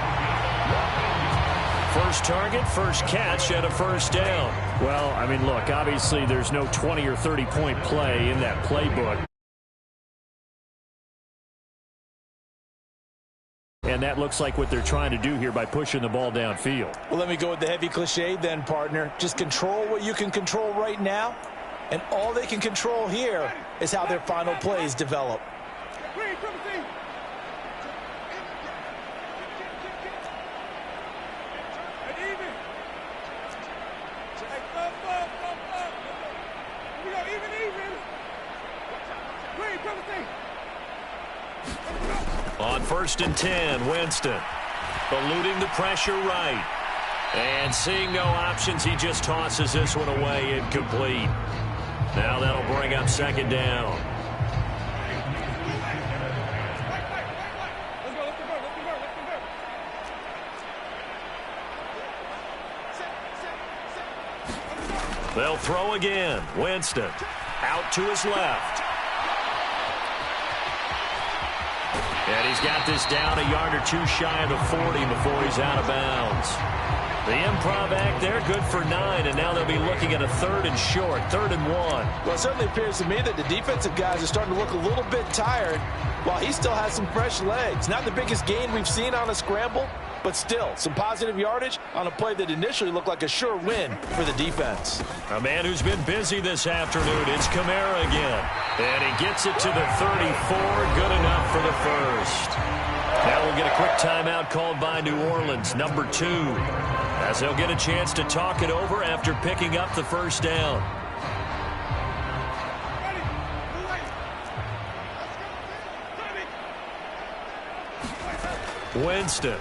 First target, first catch, and a first down. Well, I mean, look, obviously there's no 20 or 30-point play in that playbook. And that looks like what they're trying to do here by pushing the ball downfield. Well, let me go with the heavy cliche then, partner. Just control what you can control right now. And all they can control here is how their final plays develop. On 1st and 10, Winston. Eluding the pressure right. And seeing no options, he just tosses this one away, incomplete. Now that'll bring up 2nd down. They'll throw again. Winston out to his left. And he's got this down a yard or two shy of the 40 before he's out of bounds. The improv act there, good for 9, and now they'll be looking at a 3rd and short, 3rd and 1. Well, it certainly appears to me that the defensive guys are starting to look a little bit tired while he still has some fresh legs. Not the biggest gain we've seen on a scramble, but still some positive yardage on a play that initially looked like a sure win for the defense. A man who's been busy this afternoon, it's Kamara again. And he gets it to the 34, good enough for the first. Now we'll get a quick timeout called by New Orleans, number 2, as they'll get a chance to talk it over after picking up the first down. Winston.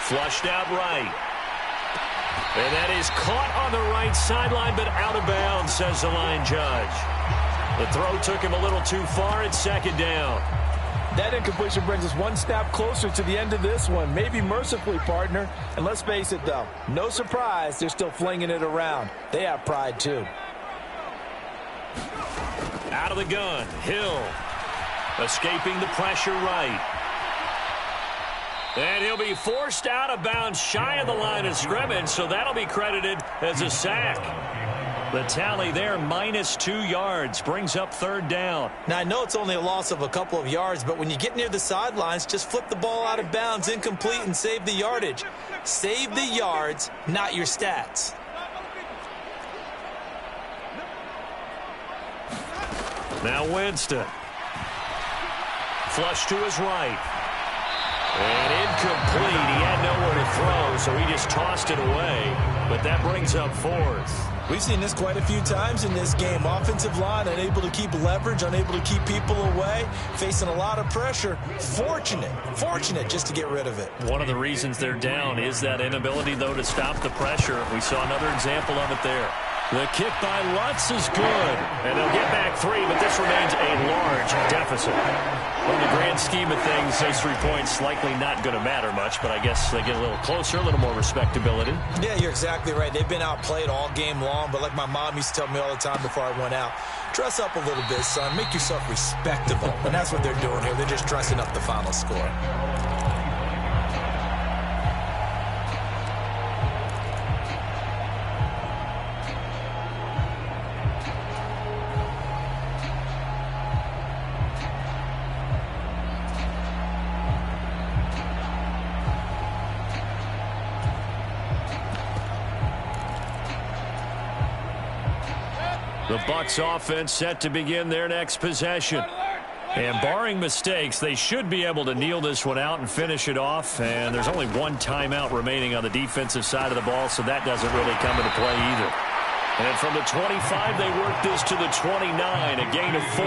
Flushed out right. And that is caught on the right sideline, but out of bounds, says the line judge. The throw took him a little too far. It's 2nd down. That incompletion brings us one step closer to the end of this one. Maybe mercifully, partner. And let's face it, though, no surprise, they're still flinging it around. They have pride, too. Out of the gun, Hill. Escaping the pressure right. And he'll be forced out of bounds shy of the line of scrimmage, so that'll be credited as a sack. The tally there, -2 yards, brings up 3rd down. Now, I know it's only a loss of a couple of yards, but when you get near the sidelines, just flip the ball out of bounds, incomplete, and save the yardage. Save the yards, not your stats. Now Winston. Flush to his right. And incomplete. He had nowhere to throw, so he just tossed it away. But that brings up 4th. We've seen this quite a few times in this game. Offensive line unable to keep leverage, unable to keep people away, facing a lot of pressure. Fortunate just to get rid of it. One of the reasons they're down is that inability, though, to stop the pressure. We saw another example of it there. The kick by Lutz is good. And they'll get back 3, but this remains a large deficit. In the grand scheme of things, those 3 points likely not going to matter much, but I guess they get a little closer, a little more respectability. Yeah, you're exactly right. They've been outplayed all game long, but like my mom used to tell me all the time before I went out, dress up a little bit, son. Make yourself respectable. And that's what they're doing here. They're just dressing up the final score. The Bucs offense set to begin their next possession. And barring mistakes, they should be able to kneel this one out and finish it off. And there's only one timeout remaining on the defensive side of the ball, so that doesn't really come into play either. And from the 25, they work this to the 29, a gain of 4.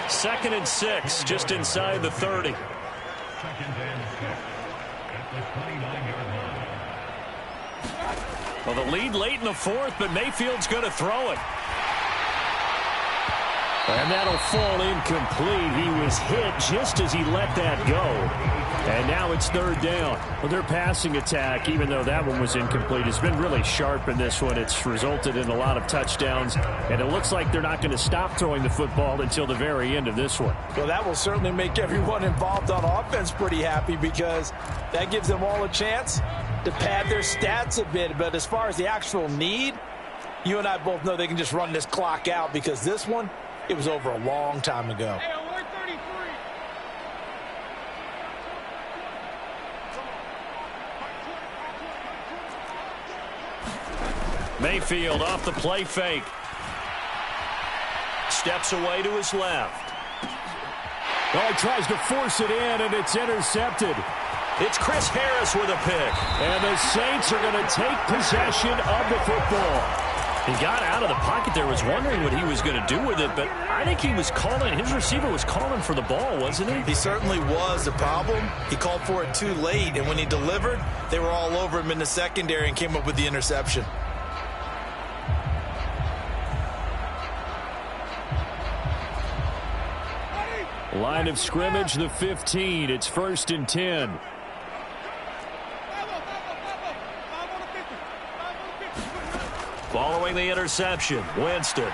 2nd and 6, just inside the 30. Well, the lead late in the 4th, but Mayfield's going to throw it. And that'll fall incomplete. He was hit just as he let that go. And now it's 3rd down. Well, their passing attack, even though that one was incomplete, has been really sharp in this one. It's resulted in a lot of touchdowns. And it looks like they're not going to stop throwing the football until the very end of this one. Well, that will certainly make everyone involved on offense pretty happy because that gives them all a chance to pad their stats a bit. But as far as the actual need, you and I both know they can just run this clock out because this one, it was over a long time ago. Mayfield off the play fake. Steps away to his left. Oh, he tries to force it in, and it's intercepted. It's Chris Harris with a pick. And the Saints are going to take possession of the football. He got out of the pocket there, was wondering what he was going to do with it, but I think he was calling, his receiver was calling for the ball, wasn't he? He certainly was. The problem, he called for it too late, and when he delivered, they were all over him in the secondary and came up with the interception. Line of scrimmage, the 15. It's 1st and 10. Following the interception, Winston.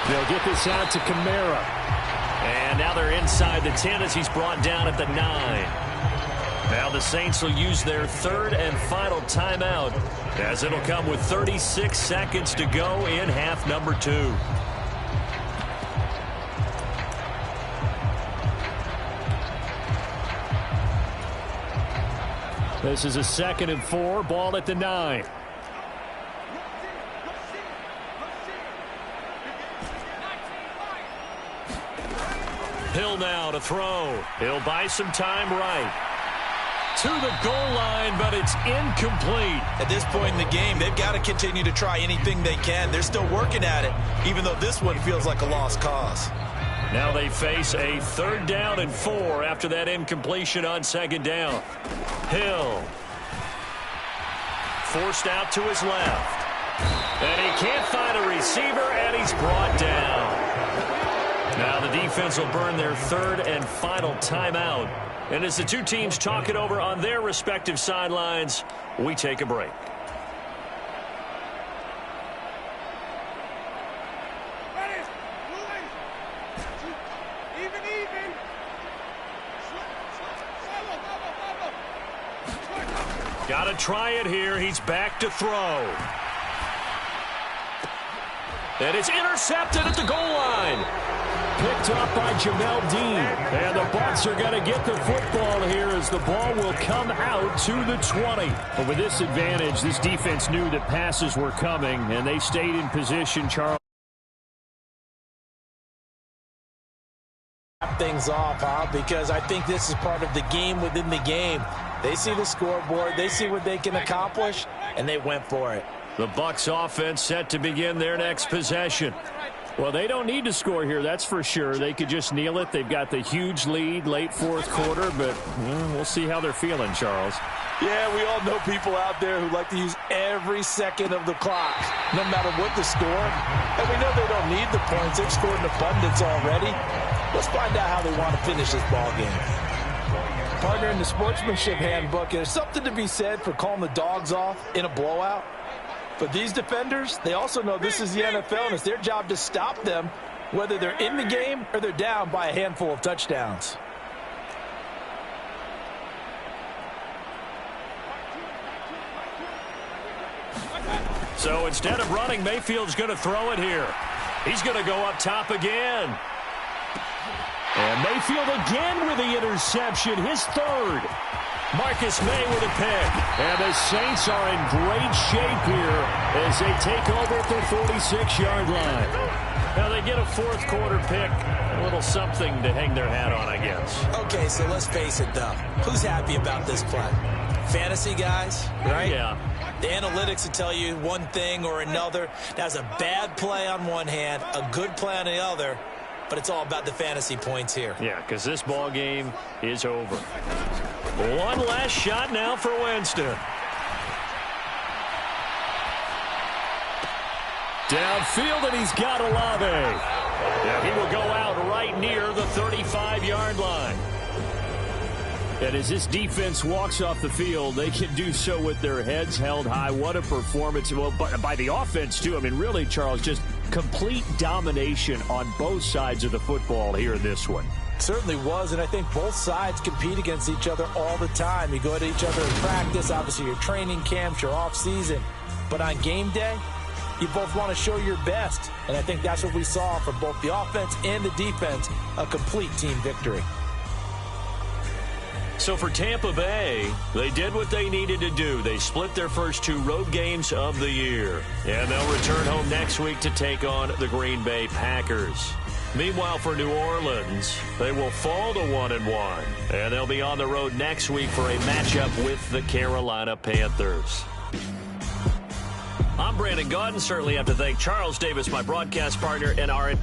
They'll get this out to Kamara. And now they're inside the 10 as he's brought down at the 9. Now the Saints will use their 3rd and final timeout as it'll come with 36 seconds to go in half number 2. This is a 2nd and 4, ball at the 9. Hill now to throw. He'll buy some time right. To the goal line, but it's incomplete. At this point in the game, they've got to continue to try anything they can. They're still working at it, even though this one feels like a lost cause. Now they face a 3rd down and 4 after that incompletion on 2nd down. Hill. Forced out to his left. And he can't find a receiver, and he's brought down. Now the defense will burn their 3rd and final timeout. And as the two teams talk it over on their respective sidelines, we take a break. Got to try it here. He's back to throw. And it's intercepted at the goal line. Picked up by Jamel Dean. And the Bucs are going to get the football here as the ball will come out to the 20. But with this advantage, this defense knew that passes were coming, and they stayed in position, Charles. Things off, because I think this is part of the game within the game. They see the scoreboard, they see what they can accomplish, and they went for it. The Bucs offense set to begin their next possession. Well, they don't need to score here, that's for sure. They could just kneel it. They've got the huge lead late 4th quarter, but we'll see how they're feeling, Charles. Yeah, we all know people out there who like to use every second of the clock, no matter what the score. And we know they don't need the points. They've scored in abundance already. Let's find out how they want to finish this ball game. Partner, in the sportsmanship handbook, there's something to be said for calling the dogs off in a blowout. But these defenders, they also know this is the NFL, and it's their job to stop them, whether they're in the game or they're down by a handful of touchdowns. So instead of running, Mayfield's going to throw it here. He's going to go up top again. And Mayfield again with the interception, his 3rd. Marcus May with a pick. And the Saints are in great shape here as they take over at the 46-yard line. Now they get a 4th quarter pick. A little something to hang their hat on, I guess. Okay, so let's face it, though. Who's happy about this play? Fantasy guys, right? Yeah. The analytics will tell you one thing or another. That's a bad play on one hand, a good play on the other. But it's all about the fantasy points here. Yeah, because this ball game is over. One last shot now for Winston. Downfield, and he's got Olave. Yeah, he will go out right near the 35-yard line. And as this defense walks off the field, they can do so with their heads held high. What a performance. Well, by the offense, too. I mean, really, Charles, just complete domination on both sides of the football here in this one. Certainly was, and I think both sides compete against each other all the time. You go at each other in practice, obviously your training camps, your off-season. But on game day, you both want to show your best. And I think that's what we saw from both the offense and the defense, a complete team victory. So for Tampa Bay, they did what they needed to do. They split their first 2 road games of the year. And they'll return home next week to take on the Green Bay Packers. Meanwhile, for New Orleans, they will fall to 1-1. And they'll be on the road next week for a matchup with the Carolina Panthers. I'm Brandon Gaudin. Certainly have to thank Charles Davis, my broadcast partner, and our